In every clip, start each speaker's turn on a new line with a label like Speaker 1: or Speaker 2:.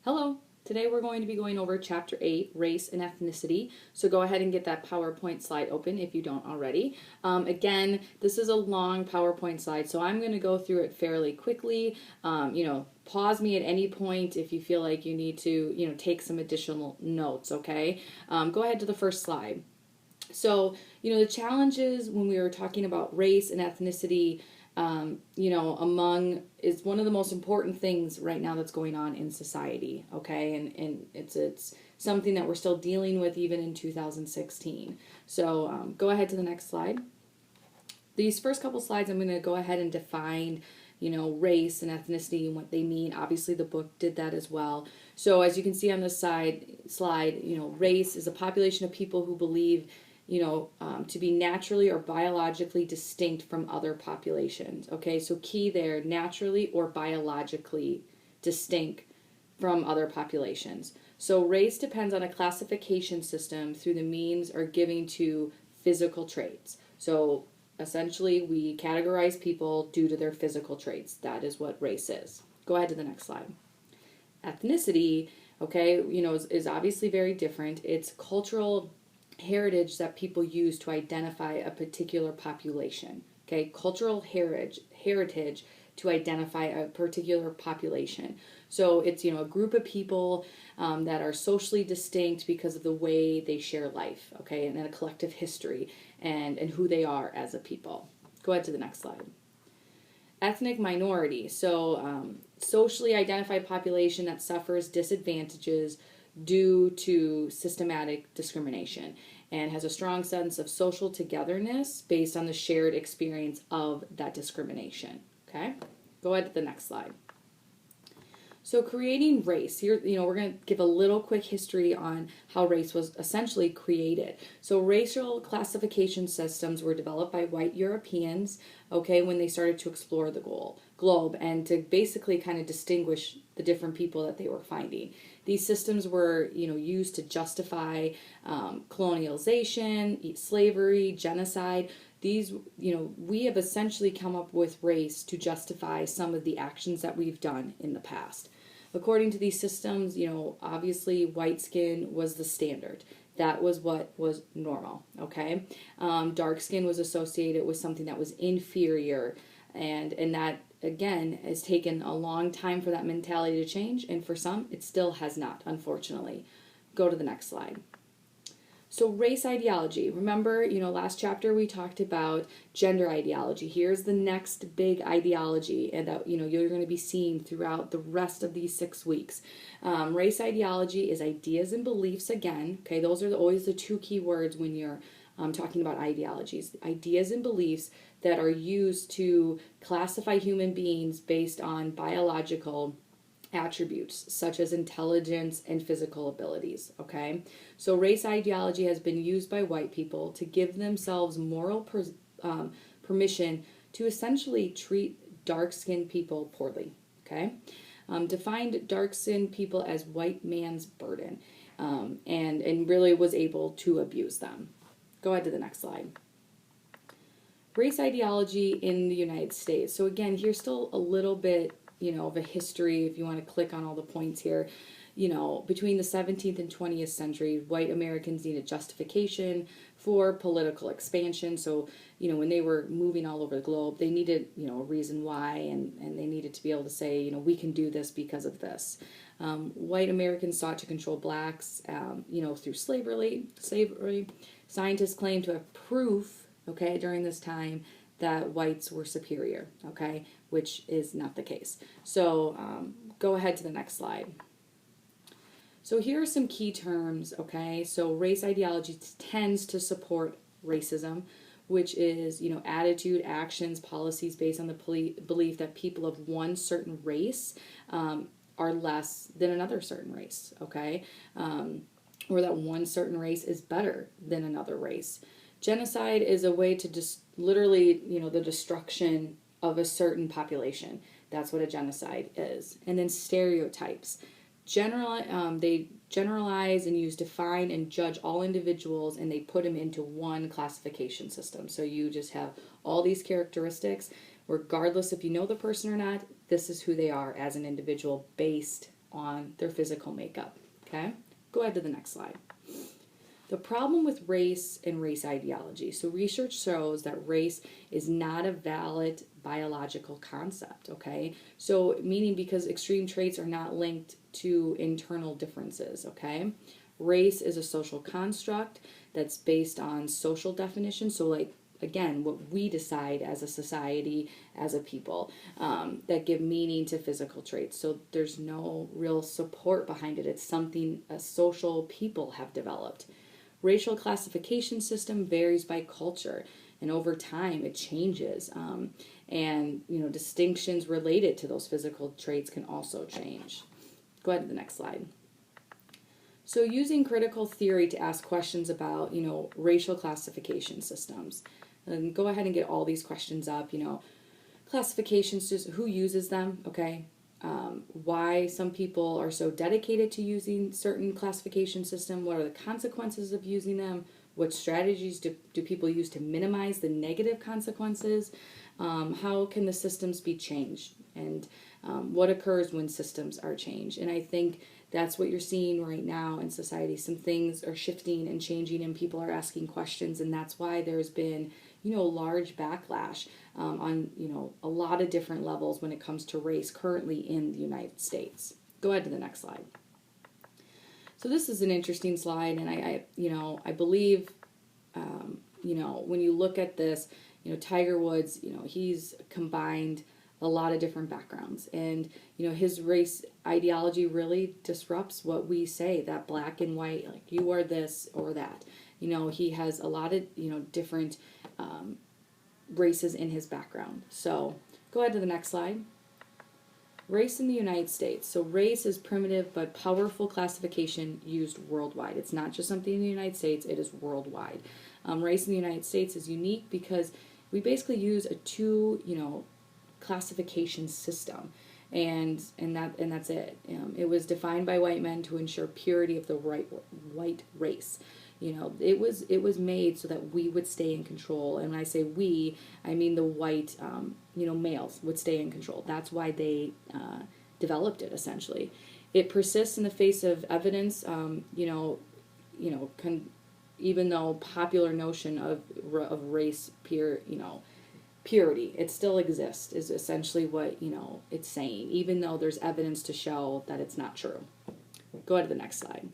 Speaker 1: Hello! Today we're going to be going over Chapter 8, Race and Ethnicity. So go ahead and get that PowerPoint slide open if you don't already. Again, this is a long PowerPoint slide, so I'm going to go through it fairly quickly. Pause me at any point if you feel like you need to, take some additional notes, okay? Go ahead to the first slide. So, the challenges when we were talking about race and ethnicity, among is one of the most important things right now that's going on in society, okay? And it's something that we're still dealing with even in 2016. So go ahead to the next slide. These first couple slides, I'm going to go ahead and define race and ethnicity and what they mean. Obviously, the book did that as well. So as you can see on this slide, race is a population of people who believe to be naturally or biologically distinct from other populations. Okay, so key there, naturally or biologically distinct from other populations. So race depends on a classification system through the means or giving to physical traits. So essentially, we categorize people due to their physical traits. That is what race is. Go ahead to the next slide. Ethnicity, okay, is obviously very different. It's cultural heritage that people use to identify a particular population. Okay, cultural heritage to identify a particular population. So it's a group of people that are socially distinct because of the way they share life. Okay, and then a collective history and who they are as a people. Go ahead to the next slide. Ethnic minority. So socially identified population that suffers disadvantages due to systematic discrimination and has a strong sense of social togetherness based on the shared experience of that discrimination. Okay, go ahead to the next slide. So creating race, here, we're going to give a little quick history on how race was essentially created. So racial classification systems were developed by white Europeans, okay, when they started to explore the globe and to basically kind of distinguish the different people that they were finding. These systems were, used to justify colonialization, slavery, genocide. These, we have essentially come up with race to justify some of the actions that we've done in the past. According to these systems, obviously white skin was the standard. That was what was normal, okay? Dark skin was associated with something that was inferior, and that, again, has taken a long time for that mentality to change, and for some, it still has not, unfortunately. Go to the next slide. So race ideology. Remember, last chapter we talked about gender ideology. Here's the next big ideology, and that you're going to be seeing throughout the rest of these 6 weeks. Race ideology is ideas and beliefs again. Okay, those are always the two key words when you're talking about ideologies. Ideas and beliefs that are used to classify human beings based on biological attributes such as intelligence and physical abilities. Okay, so race ideology has been used by white people to give themselves moral permission to essentially treat dark-skinned people poorly. Okay, defined dark-skinned people as white man's burden, and really was able to abuse them. Go ahead to the next slide. Race ideology in the United States. So again, here's still a little bit of a history, if you want to click on all the points here. Between the 17th and 20th century, white Americans needed justification for political expansion. So, when they were moving all over the globe, they needed, a reason why, and they needed to be able to say, we can do this because of this. White Americans sought to control blacks, through slavery. Scientists claim to have proof, okay, during this time that whites were superior, okay, which is not the case. So go ahead to the next slide. So here are some key terms, okay? So race ideology tends to support racism, which is, attitude, actions, policies based on the belief that people of one certain race are less than another certain race, okay? Or that one certain race is better than another race. Genocide is a way to just literally, the destruction of a certain population. That's what a genocide is. And then stereotypes. They generalize and use define and judge all individuals, and they put them into one classification system. So you just have all these characteristics, regardless if you know the person or not. This is who they are as an individual based on their physical makeup. Okay, go ahead to the next slide. The problem with race and race ideology. So research shows that race is not a valid biological concept, okay? So meaning because extreme traits are not linked to internal differences, okay? Race is a social construct that's based on social definitions. So like, again, what we decide as a society, as a people, that give meaning to physical traits. So there's no real support behind it. It's something a social people have developed. Racial classification system varies by culture, and over time it changes. And distinctions related to those physical traits can also change. Go ahead to the next slide. So using critical theory to ask questions about racial classification systems. And go ahead and get all these questions up. Classifications, just who uses them, okay? Why some people are so dedicated to using certain classification system, what are the consequences of using them, what strategies do people use to minimize the negative consequences, how can the systems be changed, and what occurs when systems are changed. And I think that's what you're seeing right now in society. Some things are shifting and changing and people are asking questions, and that's why there's been large backlash on a lot of different levels when it comes to race currently in the United States. Go ahead to the next slide. So this is an interesting slide, and I believe when you look at this, Tiger Woods, he's combined a lot of different backgrounds, and his race ideology really disrupts what we say, that black and white, like you are this or that. He has a lot of different races in his background. So go ahead to the next slide. Race in the United States. So race is primitive but powerful classification used worldwide. It's not just something in the United States, it is worldwide. Race in the United States is unique because we basically use a two classification system, and that's it. It was defined by white men to ensure purity of the white race. It was made so that we would stay in control. And when I say we, I mean the white, males would stay in control. That's why they developed it, essentially. It persists in the face of evidence, even though popular notion of race purity, it still exists, is essentially what, it's saying, even though there's evidence to show that it's not true. Go ahead to the next slide.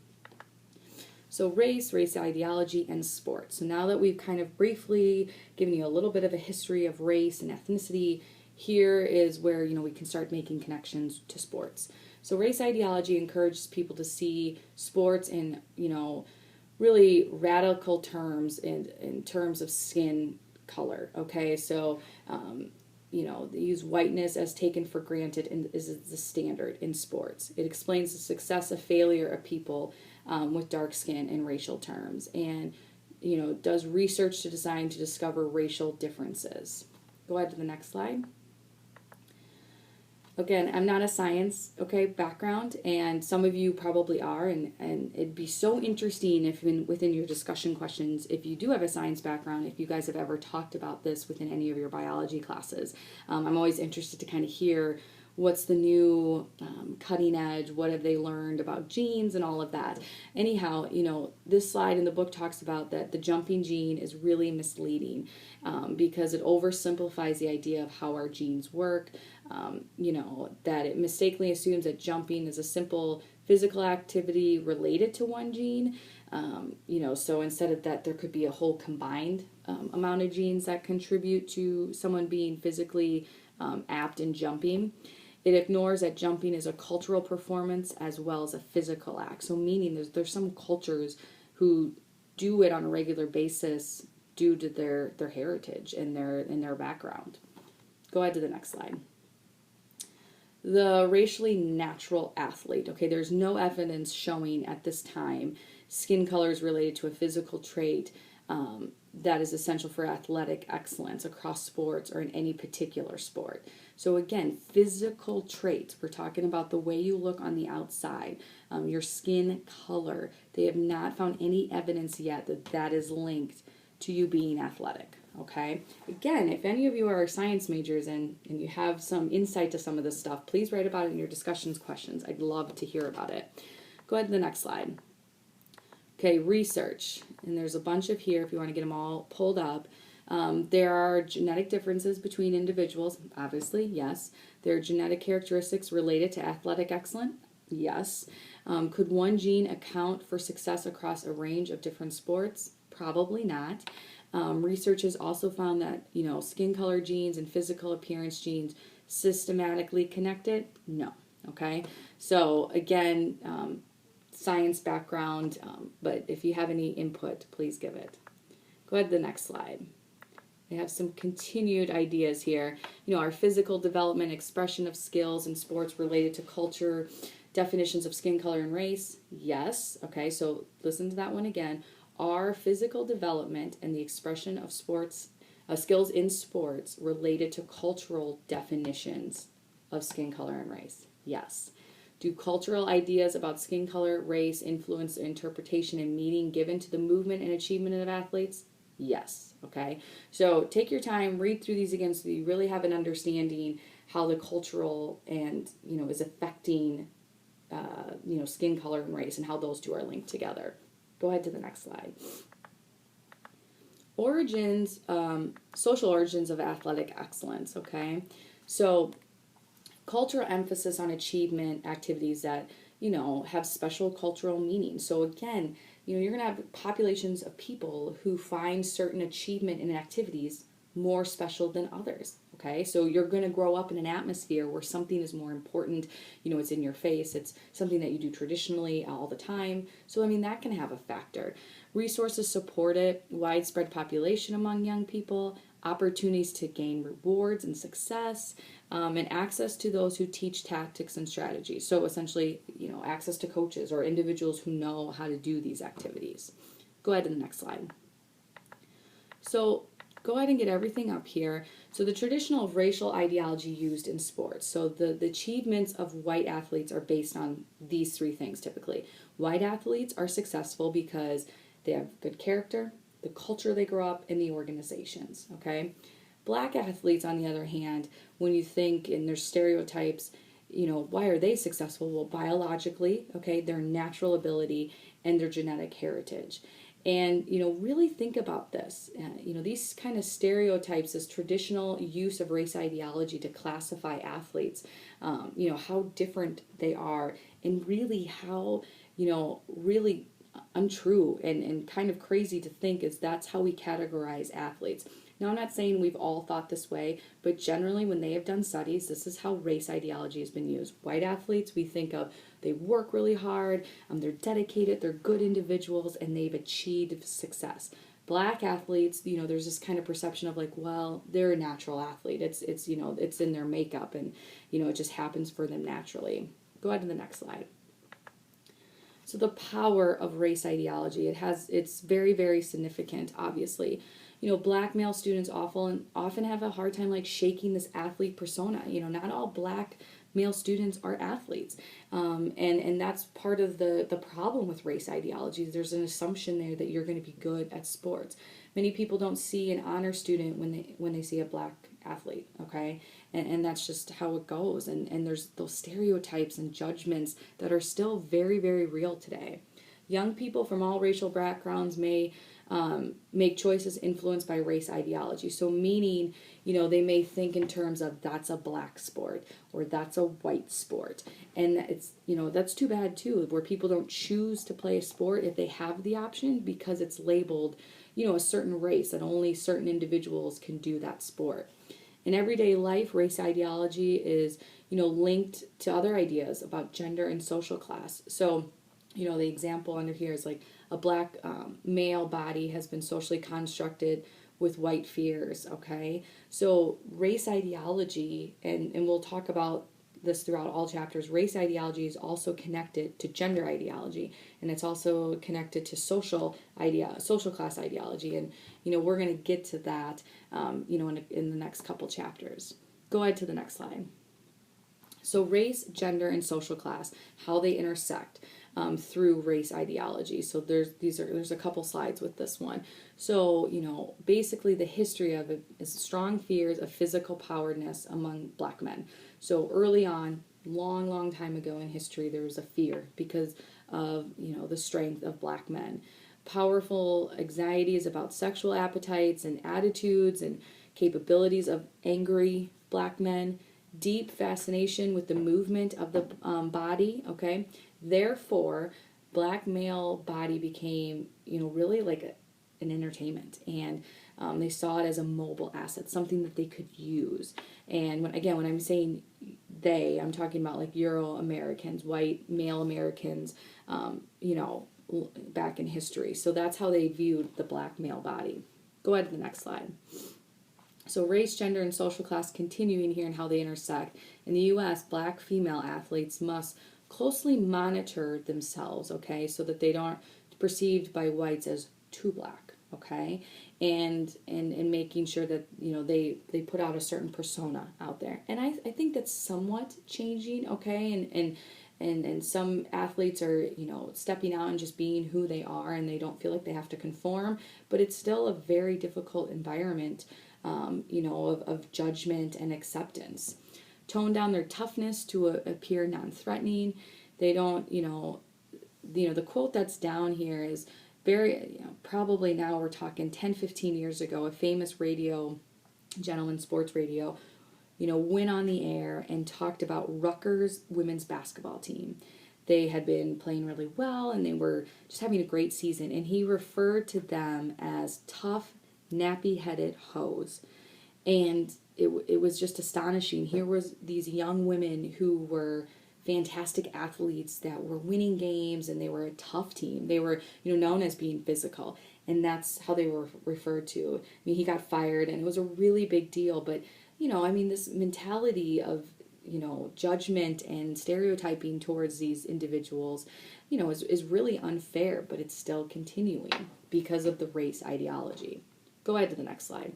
Speaker 1: So race ideology, and sports. So now that we've kind of briefly given you a little bit of a history of race and ethnicity, here is where, we can start making connections to sports. So race ideology encourages people to see sports in, really radical terms, in terms of skin color, okay? So, they use whiteness as taken for granted and is the standard in sports. It explains the success or failure of people with dark skin in racial terms, and does research to design to discover racial differences. Go ahead to the next slide. Again, I'm not a science background, and some of you probably are, and it'd be so interesting if within your discussion questions, if you do have a science background, if you guys have ever talked about this within any of your biology classes. I'm always interested to kind of hear what's the new cutting edge, what have they learned about genes and all of that. Anyhow, this slide in the book talks about that the jumping gene is really misleading because it oversimplifies the idea of how our genes work, that it mistakenly assumes that jumping is a simple physical activity related to one gene. So instead of that, there could be a whole combined amount of genes that contribute to someone being physically apt in jumping. It ignores that jumping is a cultural performance as well as a physical act. So meaning there's some cultures who do it on a regular basis due to their heritage and their background. Go ahead to the next slide. The racially natural athlete. Okay, there's no evidence showing at this time skin color is related to a physical trait that is essential for athletic excellence across sports or in any particular sport. So again, physical traits, we're talking about the way you look on the outside, your skin color. They have not found any evidence yet that is linked to you being athletic. Okay. Again, if any of you are science majors and you have some insight to some of this stuff, please write about it in your discussions questions. I'd love to hear about it. Go ahead to the next slide. Okay, research. And there's a bunch of here if you want to get them all pulled up. There are genetic differences between individuals, obviously, yes. There are genetic characteristics related to athletic excellence, yes. Could one gene account for success across a range of different sports? Probably not. Research has also found that, skin color genes and physical appearance genes systematically connected? No. Okay. So again, science background, but if you have any input, please give it. Go ahead to the next slide. We have some continued ideas here. Our physical development, expression of skills in sports related to culture, definitions of skin color and race? Yes. Okay, so listen to that one again. Are physical development and the expression of skills in sports related to cultural definitions of skin color and race? Yes. Do cultural ideas about skin color, race influence the interpretation and meaning given to the movement and achievement of athletes? Yes. Okay. So take your time, read through these again so you really have an understanding how the cultural and, is affecting, skin color and race and how those two are linked together. Go ahead to the next slide. Origins, social origins of athletic excellence. Okay. So cultural emphasis on achievement activities that, have special cultural meaning. So again, you're going to have populations of people who find certain achievement in activities more special than others. Okay, so you're going to grow up in an atmosphere where something is more important. It's in your face. It's something that you do traditionally all the time. So, that can have a factor. Resources support it, widespread population among young people, opportunities to gain rewards and success, and access to those who teach tactics and strategies. So essentially, access to coaches or individuals who know how to do these activities. Go ahead to the next slide. So go ahead and get everything up here. So the traditional racial ideology used in sports. So the achievements of white athletes are based on these three things typically. White athletes are successful because they have good character, the culture they grow up, and the organizations, okay? Black athletes, on the other hand, when you think in their stereotypes, why are they successful? Well, biologically, okay, their natural ability and their genetic heritage. And, really think about this. These kind of stereotypes, this traditional use of race ideology to classify athletes, how different they are, and really how, really untrue and kind of crazy to think is that's how we categorize athletes. Now, I'm not saying we've all thought this way, but generally when they have done studies, this is how race ideology has been used. White athletes, we think of, they work really hard, they're dedicated, they're good individuals, and they've achieved success. Black athletes, there's this kind of perception of like, well, they're a natural athlete. It's in their makeup and, it just happens for them naturally. Go ahead to the next slide. So the power of race ideology, it's very, very significant, obviously. Black male students often have a hard time like shaking this athlete persona. Not all black male students are athletes. And that's part of the problem with race ideology. There's an assumption there that you're going to be good at sports. Many people don't see an honor student when they see a black athlete, okay? And that's just how it goes. And there's those stereotypes and judgments that are still very, very real today. Young people from all racial backgrounds may make choices influenced by race ideology. So meaning, they may think in terms of that's a black sport or that's a white sport. And it's, that's too bad too, where people don't choose to play a sport if they have the option because it's labeled, a certain race that only certain individuals can do that sport. In everyday life, race ideology is, linked to other ideas about gender and social class. So, the example under here is like a black male body has been socially constructed with white fears, okay? So race ideology, and we'll talk about this throughout all chapters, race ideology is also connected to gender ideology, and it's also connected to social class ideology, and we're going to get to that in the next couple chapters. Go ahead to the next slide. So race, gender, and social class, how they intersect through race ideology. So there's a couple slides with this one. So, basically the history of it is strong fears of physical powerlessness among black men. So early on, long time ago in history, there was a fear because of, the strength of black men. Powerful anxieties about sexual appetites and attitudes and capabilities of angry black men, deep fascination with the movement of the body, okay? Therefore, black male body became, really like an entertainment, and they saw it as a mobile asset, something that they could use. And when I'm saying I'm talking about like Euro Americans, white male Americans, back in history. So that's how they viewed the black male body. Go ahead to the next slide. So race, gender, and social class continuing here and how they intersect. In the U.S., black female athletes must closely monitor themselves, okay, so that they aren't perceived by whites as too black, okay, and making sure that they put out a certain persona out there. And I think that's somewhat changing, okay, and some athletes are stepping out and just being who they are, and they don't feel like they have to conform, but it's still a very difficult environment, of judgment and acceptance. Tone down their toughness to appear non-threatening. They don't, the quote that's down here is very, probably now we're talking 10, 15 years ago, a famous radio gentleman, sports radio, went on the air and talked about Rutgers women's basketball team. They had been playing really well and they were just having a great season, and he referred to them as tough, nappy-headed hoes. And it was just astonishing. Here was these young women who were fantastic athletes that were winning games, and they were a tough team. They were, known as being physical, and that's how they were referred to. I mean, he got fired, and it was a really big deal. But, this mentality of, judgment and stereotyping towards these individuals, is really unfair, but it's still continuing because of the race ideology. Go ahead to the next slide.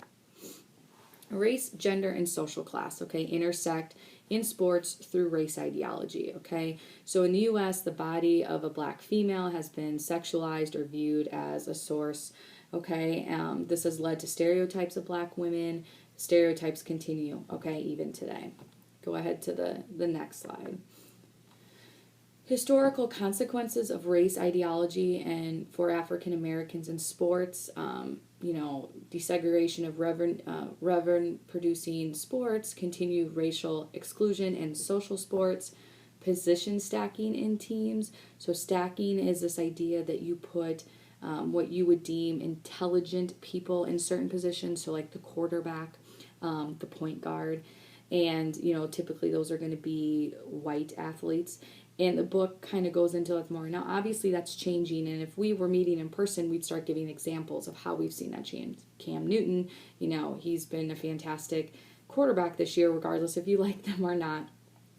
Speaker 1: Race, gender, and social class, okay, intersect in sports through race ideology, okay? So in the U.S., the body of a black female has been sexualized or viewed as a source, okay? This has led to stereotypes of black women. Stereotypes continue, okay, even today. Go ahead to the next slide. Historical consequences of race ideology and for African Americans in sports, desegregation of revenue producing sports, continued racial exclusion in social sports, position stacking in teams. So stacking is this idea that you put what you would deem intelligent people in certain positions, so like the quarterback, the point guard, and typically those are going to be white athletes. And the book kind of goes into it more. Now, obviously, that's changing. And if we were meeting in person, we'd start giving examples of how we've seen that change. Cam Newton, he's been a fantastic quarterback this year, regardless if you like them or not,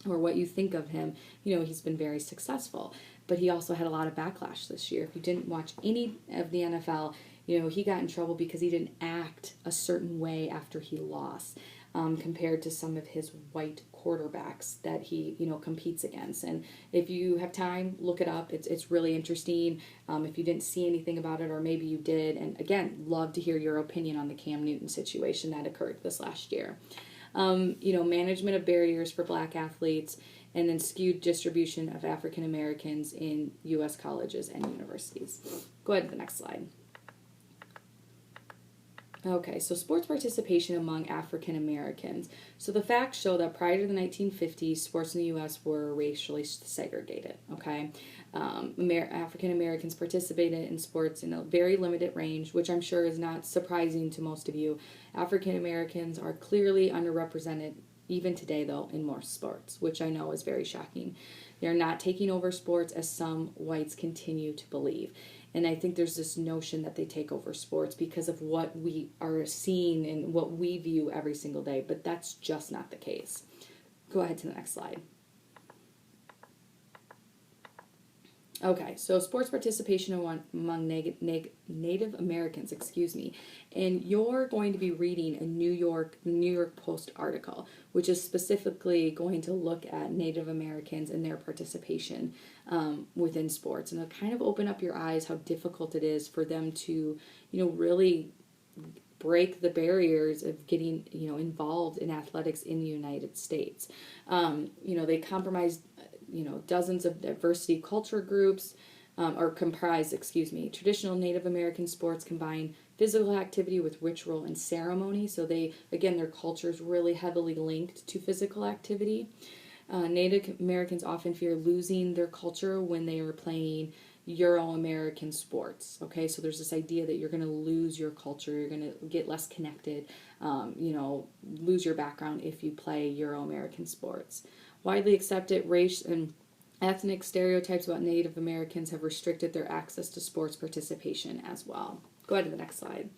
Speaker 1: or what you think of him. He's been very successful. But he also had a lot of backlash this year. If you didn't watch any of the NFL, he got in trouble because he didn't act a certain way after he lost. Compared to some of his white quarterbacks that he, competes against. And if you have time, look it up. It's really interesting. If you didn't see anything about it, or maybe you did, and again, love to hear your opinion on the Cam Newton situation that occurred this last year. Management of barriers for black athletes, and then skewed distribution of African Americans in U.S. colleges and universities. Go ahead to the next slide. Okay, so sports participation among African Americans. So the facts show that prior to the 1950s, sports in the U.S. were racially segregated, okay? African Americans participated in sports in a very limited range, which I'm sure is not surprising to most of you. African Americans are clearly underrepresented, even today, though, in most sports, which I know is very shocking. They're not taking over sports as some whites continue to believe. And I think there's this notion that they take over sports because of what we are seeing and what we view every single day, but that's just not the case. Go ahead to the next slide. Okay, so sports participation among Native Americans, and you're going to be reading a New York Post article, which is specifically going to look at Native Americans and their participation within sports, and it'll kind of open up your eyes how difficult it is for them to, really break the barriers of getting involved in athletics in the United States. They compromise dozens of diversity culture groups, or comprise, traditional Native American sports combine physical activity with ritual and ceremony. So their culture is really heavily linked to physical activity. Native Americans often fear losing their culture when they are playing Euro-American sports. Okay, so there's this idea that you're going to lose your culture, you're going to get less connected, lose your background if you play Euro-American sports. Widely accepted race and ethnic stereotypes about Native Americans have restricted their access to sports participation as well. Go ahead to the next slide.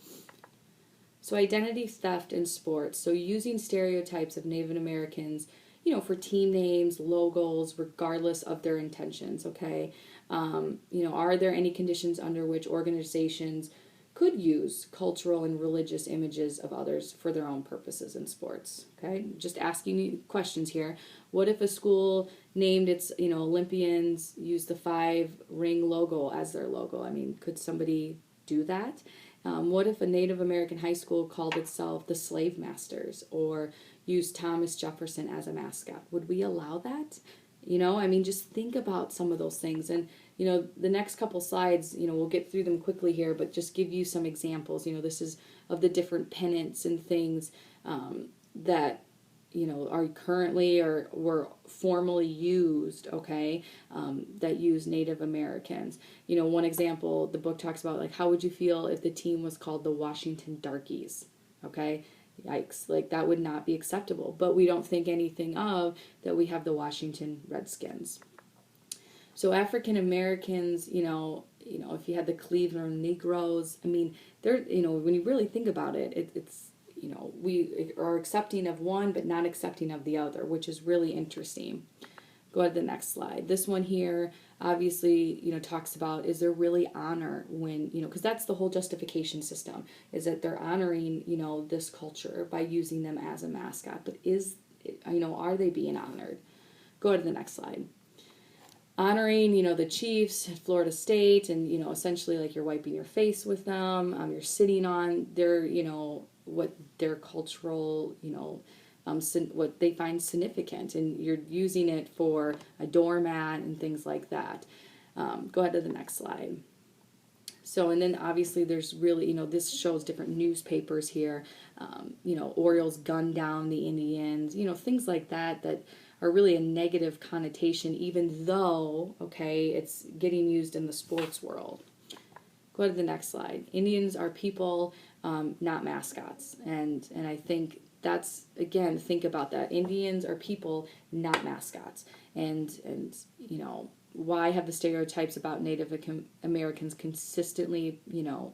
Speaker 1: So identity theft in sports. So using stereotypes of Native Americans, for team names, logos, regardless of their intentions, okay? Are there any conditions under which organizations could use cultural and religious images of others for their own purposes in sports? Okay, just asking you questions here. What if a school named its Olympians use the 5-ring logo as their logo? I mean, could somebody do that? What if a Native American high school called itself the Slave Masters or used Thomas Jefferson as a mascot? Would we allow that? Just think about some of those things. And, the next couple slides, we'll get through them quickly here, but just give you some examples. This is of the different pennants and things that, are currently or were formally used, okay, that use Native Americans. One example, the book talks about, like, how would you feel if the team was called the Washington Darkies, okay? Yikes, like that would not be acceptable. But we don't think anything of that we have the Washington Redskins. So African Americans, if you had the Cleveland Negroes, I mean, they're, when you really think about it, it's we are accepting of one but not accepting of the other, which is really interesting. Go ahead to the next slide. This one here obviously, talks about, is there really honor when, because that's the whole justification system, is that they're honoring, this culture by using them as a mascot. But are they being honored? Go to the next slide. Honoring, the Chiefs at Florida State, and, essentially like you're wiping your face with them, you're sitting on their, what their cultural, what they find significant, and you're using it for a doormat and things like that. Go ahead to the next slide. So, and then obviously there's really, this shows different newspapers here. Orioles gunned down the Indians, things like that are really a negative connotation, even though, okay, it's getting used in the sports world. Go to the next slide. Indians are people, not mascots. And I think that's, again, think about that. Indians are people, not mascots. And why have the stereotypes about Native Americans consistently,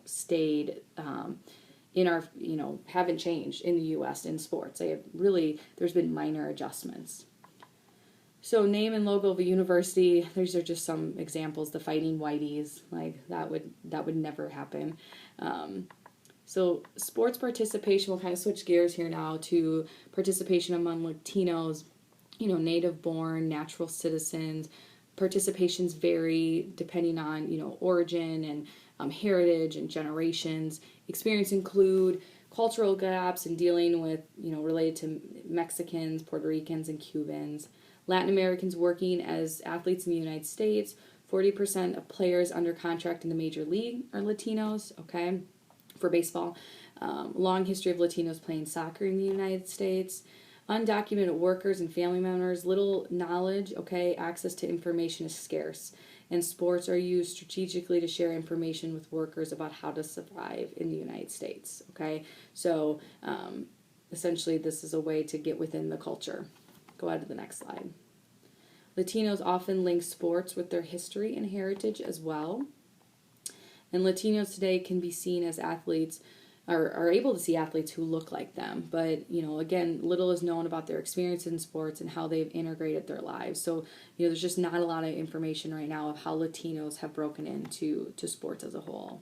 Speaker 1: stayed in our, haven't changed in the U.S. in sports? There's been minor adjustments. So name and logo of a university, these are just some examples. The Fighting Whiteys, like that would never happen. So sports participation, we'll kind of switch gears here now to participation among Latinos, native-born, natural citizens. Participations vary depending on, origin and heritage and generations. Experience include cultural gaps and dealing with, related to Mexicans, Puerto Ricans, and Cubans. Latin Americans working as athletes in the United States. 40% of players under contract in the major league are Latinos, okay, for baseball. Long history of Latinos playing soccer in the United States. Undocumented workers and family members, little knowledge, okay, access to information is scarce. And sports are used strategically to share information with workers about how to survive in the United States, okay? So essentially this is a way to get within the culture. Go ahead to the next slide. Latinos often link sports with their history and heritage as well. And Latinos today can be seen as athletes are able to see athletes who look like them. But, again, little is known about their experience in sports and how they've integrated their lives. So, there's just not a lot of information right now of how Latinos have broken into sports as a whole.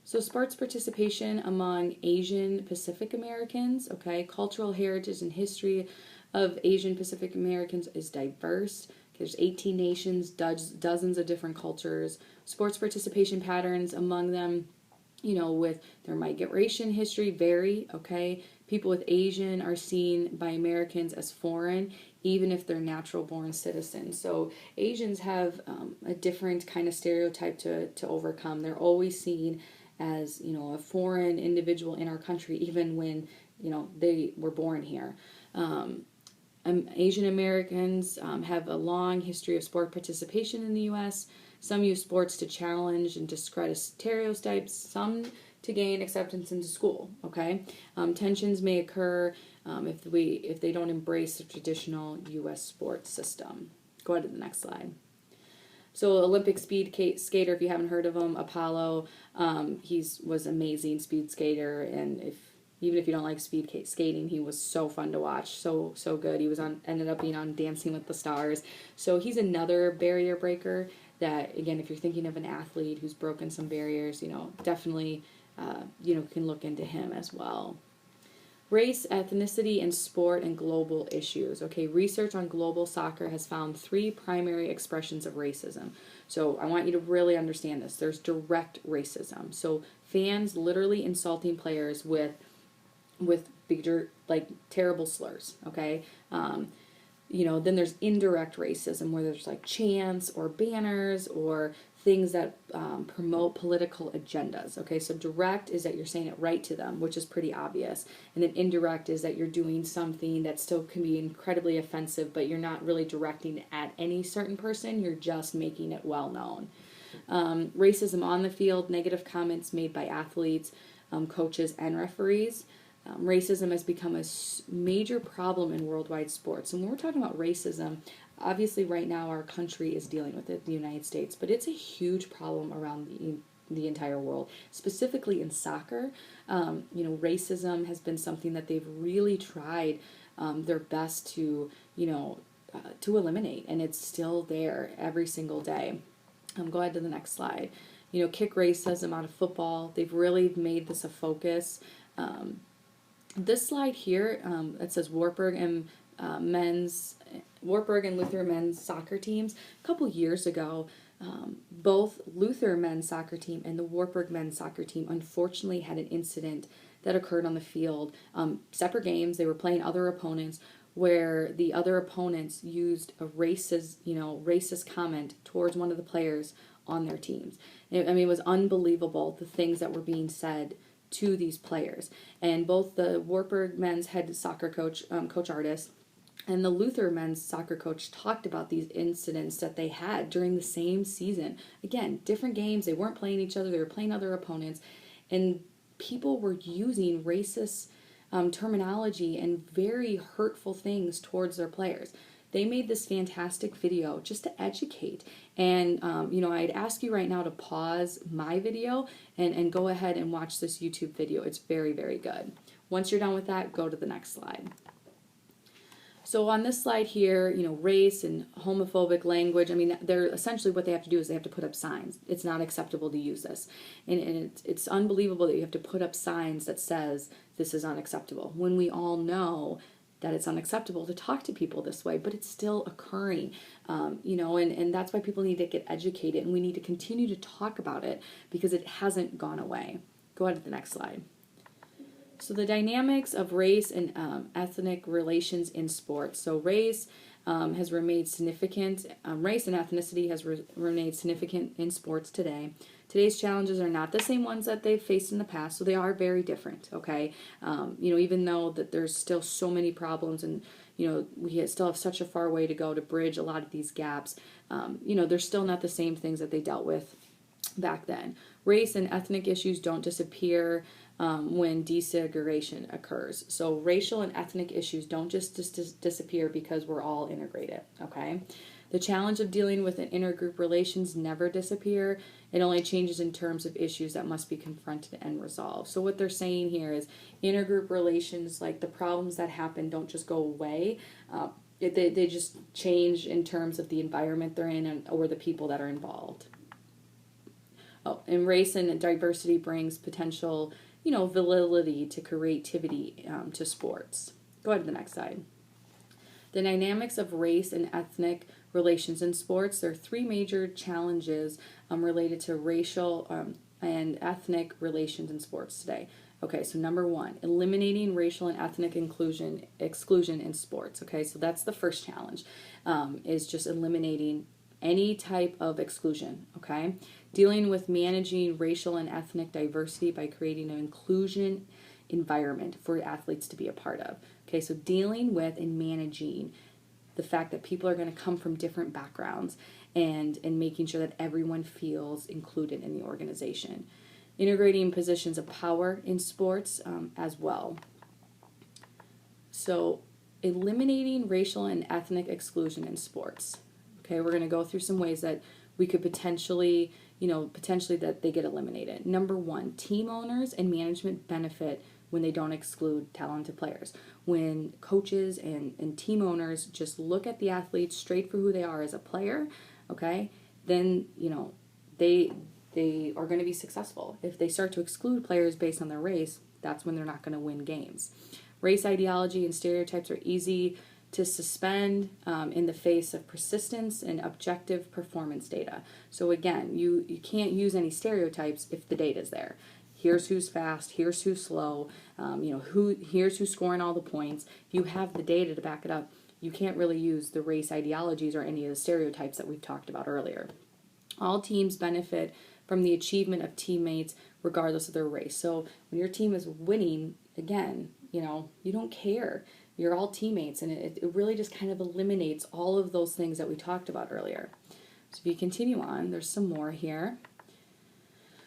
Speaker 1: So sports participation among Asian Pacific Americans, okay, cultural heritage and history of Asian Pacific Americans is diverse. There's 18 nations, dozens of different cultures. Sports participation patterns among them, with their migration history vary, okay? People with Asian are seen by Americans as foreign, even if they're natural born citizens. So Asians have a different kind of stereotype to overcome. They're always seen as, a foreign individual in our country, even when, they were born here. Asian Americans have a long history of sport participation in the U.S. Some use sports to challenge and discredit stereotypes, some to gain acceptance into school, okay? Tensions may occur if they don't embrace the traditional U.S. sports system. Go ahead to the next slide. So Olympic speed skater, if you haven't heard of him, Apollo, was amazing speed skater, and even if you don't like speed skating, he was so fun to watch, so good. He ended up being on Dancing with the Stars. So he's another barrier breaker that, again, if you're thinking of an athlete who's broken some barriers, definitely, can look into him as well. Race, ethnicity, and sport and global issues. Okay, research on global soccer has found 3 primary expressions of racism. So I want you to really understand this. There's direct racism. So fans literally insulting players with big, like terrible slurs, okay? Then there's indirect racism where there's like chants or banners or things that promote political agendas, okay? So direct is that you're saying it right to them, which is pretty obvious. And then indirect is that you're doing something that still can be incredibly offensive, but you're not really directing it at any certain person, you're just making it well known. Racism on the field, negative comments made by athletes, coaches, and referees. Racism has become a major problem in worldwide sports. And when we're talking about racism, obviously right now our country is dealing with it, the United States, but it's a huge problem around the entire world, specifically in soccer. Racism has been something that they've really tried their best to eliminate, and it's still there every single day. Go ahead to the next slide. Kick racism out of football. They've really made this a focus. This slide here, it says Wartburg and Luther men's soccer teams. A couple years ago, both Luther men's soccer team and the Wartburg men's soccer team unfortunately had an incident that occurred on the field. Separate games, they were playing other opponents, where the other opponents used a racist comment towards one of the players on their teams. It was unbelievable, the things that were being said to these players. And both the Wartburg men's head soccer coach, Coach Artis, and the Luther men's soccer coach talked about these incidents that they had during the same season. Again, different games, they weren't playing each other, they were playing other opponents, and people were using racist terminology and very hurtful things towards their players. They made this fantastic video just to educate. And, I'd ask you right now to pause my video and go ahead and watch this YouTube video. It's very, very good. Once you're done with that, go to the next slide. So on this slide here, race and homophobic language, they're essentially what they have to do is they have to put up signs. It's not acceptable to use this. And it's unbelievable that you have to put up signs that says this is unacceptable, when we all know that it's unacceptable to talk to people this way, but it's still occurring, and that's why people need to get educated, and we need to continue to talk about it because it hasn't gone away. Go ahead to the next slide. So the dynamics of race and ethnic relations in sports. So race has remained significant. Race and ethnicity has remained significant in sports today. Today's challenges are not the same ones that they've faced in the past, so they are very different, okay? Even though that there's still so many problems and, we still have such a far way to go to bridge a lot of these gaps, they're still not the same things that they dealt with back then. Race and ethnic issues don't disappear when desegregation occurs. So racial and ethnic issues don't just disappear because we're all integrated, okay? The challenge of dealing with an intergroup relations never disappear. It only changes in terms of issues that must be confronted and resolved. So what they're saying here is intergroup relations, like the problems that happen, don't just go away. They just change in terms of the environment they're in or the people that are involved. Oh, and race and diversity brings potential, validity to creativity to sports. Go ahead to the next slide. The dynamics of race and ethnic relations in sports. There are three major challenges related to racial and ethnic relations in sports today. Okay, so number one, eliminating racial and ethnic exclusion in sports. Okay, so that's the first challenge, is just eliminating any type of exclusion. Okay, dealing with managing racial and ethnic diversity by creating an inclusion environment for athletes to be a part of. Okay, so dealing with and managing the fact that people are going to come from different backgrounds and making sure that everyone feels included in the organization. Integrating positions of power in sports as well. So eliminating racial and ethnic exclusion in sports. Okay, we're going to go through some ways that we could potentially that they get eliminated. Number one, team owners and management benefit when they don't exclude talented players. When coaches and team owners just look at the athletes straight for who they are as a player, okay, then, they are going to be successful. If they start to exclude players based on their race, that's when they're not going to win games. Race ideology and stereotypes are easy to suspend in the face of persistence and objective performance data. So again, you can't use any stereotypes if the data is there. Here's who's fast, here's who's slow, here's who's scoring all the points. If you have the data to back it up, you can't really use the race ideologies or any of the stereotypes that we've talked about earlier. All teams benefit from the achievement of teammates regardless of their race. So when your team is winning, again, you don't care. You're all teammates, and it really just kind of eliminates all of those things that we talked about earlier. So if you continue on, there's some more here.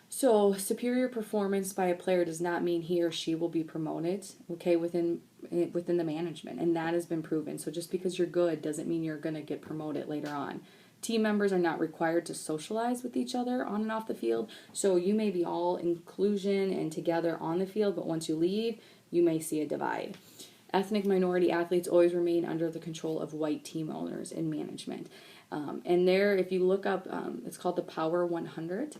Speaker 1: So superior performance by a player does not mean he or she will be promoted, okay, within the management, and that has been proven. So just because you're good doesn't mean you're going to get promoted later on. Team members are not required to socialize with each other on and off the field. So you may be all inclusion and together on the field, but once you leave, you may see a divide. Ethnic minority athletes always remain under the control of white team owners and management. And there, if you look up, it's called the Power 100.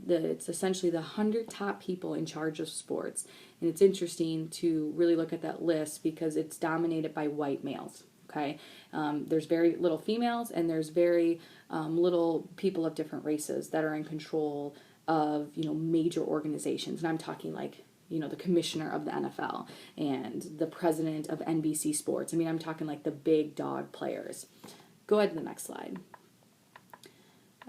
Speaker 1: It's essentially the 100 top people in charge of sports. And it's interesting to really look at that list because it's dominated by white males. Okay, there's very little females, and there's very little people of different races that are in control of major organizations. And I'm talking like the commissioner of the NFL and the president of NBC Sports. I mean, I'm talking like the big dog players. Go ahead to the next slide.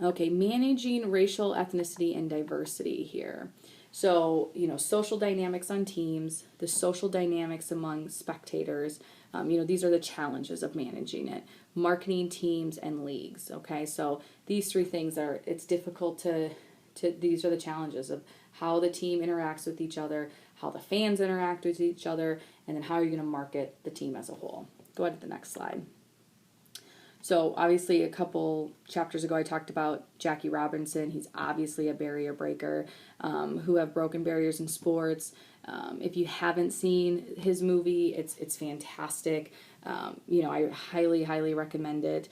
Speaker 1: Okay, managing racial ethnicity and diversity here. So, social dynamics on teams, the social dynamics among spectators, these are the challenges of managing it. Marketing teams and leagues, okay? So these three things it's difficult these are the challenges of how the team interacts with each other, how the fans interact with each other, and then how are you going to market the team as a whole. Go ahead to the next slide. So obviously a couple chapters ago I talked about Jackie Robinson. He's obviously a barrier breaker who have broken barriers in sports. If you haven't seen his movie, it's fantastic. I highly recommend it.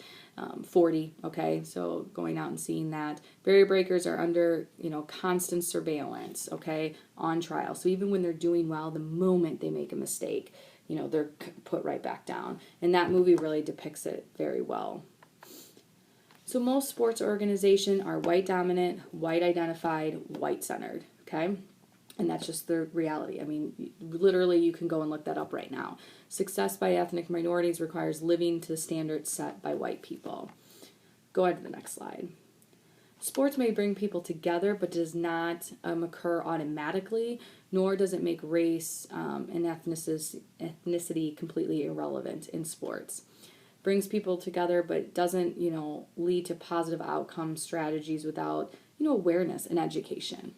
Speaker 1: 40, okay? So going out and seeing that. Barrier breakers are under, constant surveillance, okay, on trial. So even when they're doing well, the moment they make a mistake, they're put right back down. And that movie really depicts it very well. So most sports organizations are white dominant, white identified, white centered, okay? And that's just the reality. I mean, literally you can go and look that up right now. Success by ethnic minorities requires living to the standards set by white people. Go ahead to the next slide. Sports may bring people together, but does not occur automatically, nor does it make race and ethnicity completely irrelevant in sports. Brings people together, but doesn't, lead to positive outcome strategies without, awareness and education.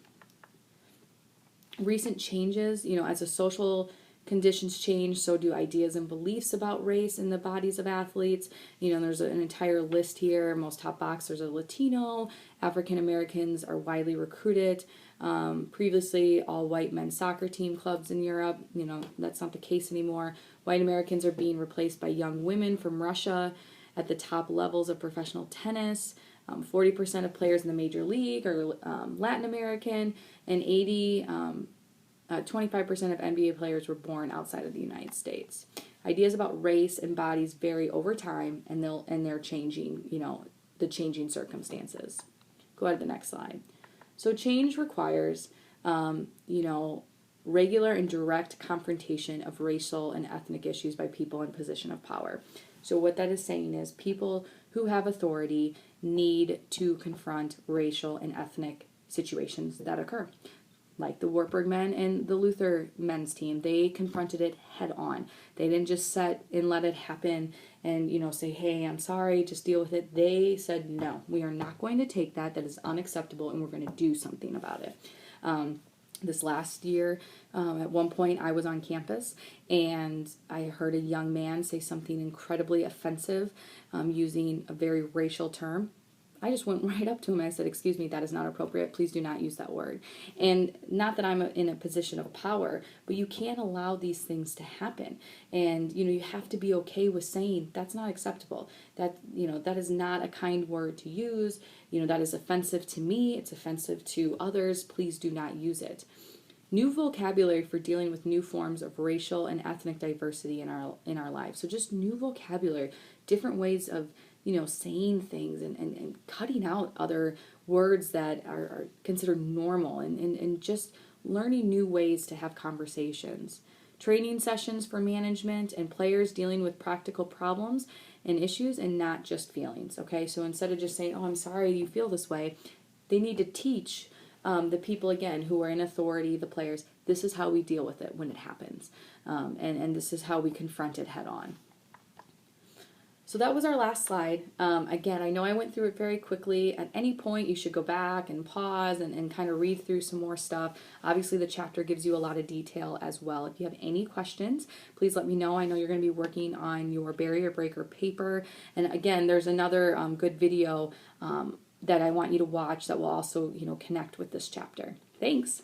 Speaker 1: Recent changes, as a social conditions change, so do ideas and beliefs about race in the bodies of athletes. There's an entire list here. Most top boxers are Latino. African Americans are widely recruited. Previously, all white men's soccer team clubs in Europe, that's not the case anymore. White Americans are being replaced by young women from Russia at the top levels of professional tennis. 40% of players in the major league are Latin American, and 25% of NBA players were born outside of the United States. Ideas about race and bodies vary over time, and they're changing, the changing circumstances. Go to the next slide. So change requires, regular and direct confrontation of racial and ethnic issues by people in position of power. So what that is saying is people who have authority need to confront racial and ethnic situations that occur. Like the Wartburg men and the Luther men's team, they confronted it head on. They didn't just sit and let it happen and, say, hey, I'm sorry, just deal with it. They said, no, we are not going to take that. That is unacceptable, and we're going to do something about it. This last year, at one point, I was on campus, and I heard a young man say something incredibly offensive using a very racial term. I just went right up to him and I said, excuse me, that is not appropriate. Please do not use that word. And not that I'm in a position of power, but you can't allow these things to happen. And, you have to be okay with saying that's not acceptable. That is not a kind word to use. That is offensive to me. It's offensive to others. Please do not use it. New vocabulary for dealing with new forms of racial and ethnic diversity in our lives. So just new vocabulary, different ways of saying things and cutting out other words that are considered normal and just learning new ways to have conversations. Training sessions for management and players dealing with practical problems and issues and not just feelings, okay? So instead of just saying, oh, I'm sorry you feel this way, they need to teach the people, again, who are in authority, the players, this is how we deal with it when it happens. And this is how we confront it head on. So that was our last slide. Again, I know I went through it very quickly. At any point, you should go back and pause and kind of read through some more stuff. Obviously, the chapter gives you a lot of detail as well. If you have any questions, please let me know. I know you're going to be working on your barrier breaker paper. And again, there's another good video that I want you to watch that will also, connect with this chapter. Thanks.